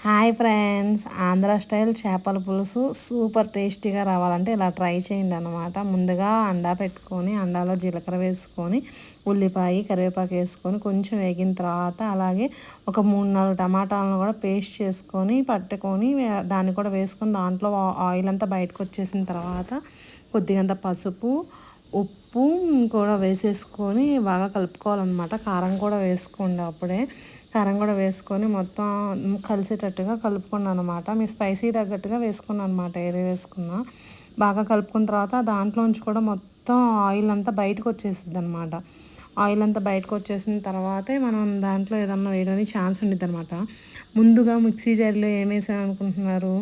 Hi friends, Andhra style చేపల పులుసు super టేస్టీగా రావాలంటే ఇలా ట్రై చేయండి అనమాట. ముందుగా అండా పెట్టుకొని అండాలో జీలకర్ర వేసుకొని ఉల్లిపాయ కరివేపాకు వేసుకొని కొంచెం వేగిన తర్వాత అలాగే ఒక 3-4 టమాటాలను కూడా పేస్ట్ చేసుకొని పట్టుకొని దాన్ని కూడా వేసుకొని దాంట్లో ఆయిల్ అంతా బయటకు వచ్చేసిన తర్వాత కొద్దిగంత పసుపు ఉప్పు కూడా వేసేసుకొని బాగా కలుపుకోవాలన్నమాట. కారం కూడా వేసుకోండి, అప్పుడే కారం కూడా వేసుకొని మొత్తం కలిసేటట్టుగా కలుపుకున్నాను అనమాట. మీ స్పైసీ తగ్గట్టుగా వేసుకున్నాను అనమాట, ఏది వేసుకున్నా. బాగా కలుపుకున్న తర్వాత దాంట్లోంచి కూడా మొత్తం ఆయిల్ అంతా బయటకు వచ్చేసిద్ది అనమాట. ఆయిల్ అంతా బయటకు వచ్చేసిన తర్వాతే మనం దాంట్లో ఏదన్నా వేయడానికి ఛాన్స్ ఉండిద్ది అనమాట. ముందుగా మిక్సీ జార్లో ఏం వేసాను అనుకుంటున్నారు?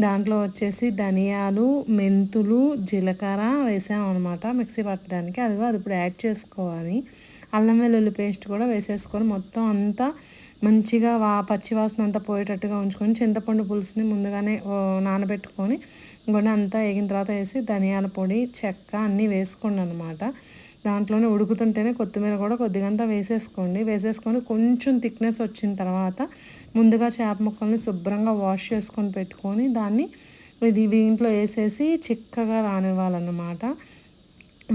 దాంట్లో వచ్చేసి ధనియాలు, మెంతులు, జీలకర్ర వేసాము అనమాట మిక్సీ పట్టడానికి. అది ఇప్పుడు యాడ్ చేసుకోవాలి. అల్లం వెల్లుల్లి పేస్ట్ కూడా వేసేసుకొని మొత్తం అంతా మంచిగా పచ్చి వాసన అంతా పోయేటట్టుగా ఉంచుకొని చింతపండు పులుసుని ముందుగానే నానబెట్టుకొని ఇంకొన్ని అంతా వేగిన తర్వాత వేసి ధనియాల పొడి, చెక్క అన్నీ వేసుకోండి అనమాట. దాంట్లోనే ఉడుకుతుంటేనే కొత్తిమీర కూడా కొద్దిగంతా వేసేసుకోండి. వేసేసుకొని కొంచెం థిక్నెస్ వచ్చిన తర్వాత ముందుగా చేప ముక్కల్ని శుభ్రంగా వాష్ చేసుకొని పెట్టుకొని దాన్ని దీంట్లో వేసేసి చిక్కగా రానివ్వాలన్నమాట.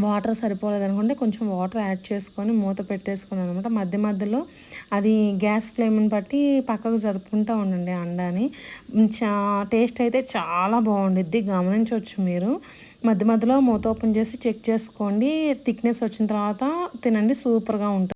వాటర్ సరిపోలేదనుకుంటే కొంచెం వాటర్ యాడ్ చేసుకొని మూత పెట్టేసుకున్నాను అనమాట. మధ్య మధ్యలో అది గ్యాస్ ఫ్లేమ్ని బట్టి పక్కకు జరుపుకుంటూ ఉండండి అండాని. టేస్ట్ అయితే చాలా బాగుండిద్ది, గమనించవచ్చు మీరు. మధ్య మధ్యలో మూత ఓపెన్ చేసి చెక్ చేసుకోండి. థిక్నెస్ వచ్చిన తర్వాత తినండి, సూపర్గా ఉంటుంది.